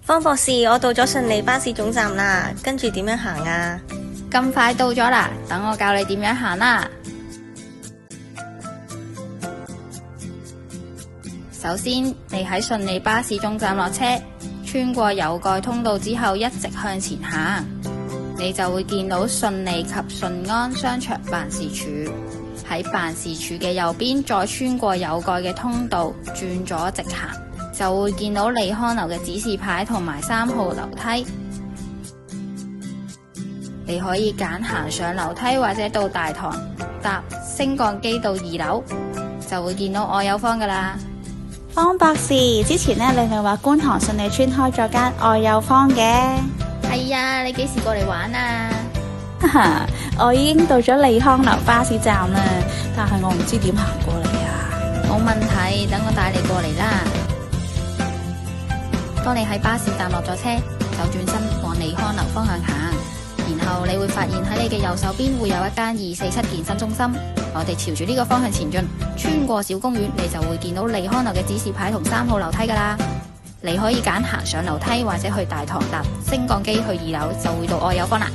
方博士，我到咗順利巴士總站啦，跟住點樣行啊？咁快到咗啦，等我教你點樣行啦。首先，你喺順利巴士總站落車，穿過有蓋通道之後，一直向前行，你就會見到順利及順安商場辦事處。喺辦事處嘅右邊，再穿過有蓋嘅通道，轉左直行，就會見到利康樓嘅指示牌同埋3號樓梯。你可以揀行上樓梯或者到大堂搭升降機到2樓，就會見到愛友坊噶啦。方博士，之前呢，你咪話觀塘順利村開咗間愛友坊嘅。係啊，你幾時過嚟玩啊？哈哈，我已經到咗利康樓巴士站啦，但係我唔知點行過嚟啊。冇問題，等我帶你過嚟啦。當你喺巴士站落咗車，就轉身往利康樓方向行，然後你會發現喺你嘅右手邊會有一間247健身中心。我哋朝住呢個方向前進，穿過小公園，你就會見到利康樓嘅指示牌同3號樓梯噶啦。你可以揀行上樓梯或者去大堂搭升降機去2樓，就會到愛友坊啦。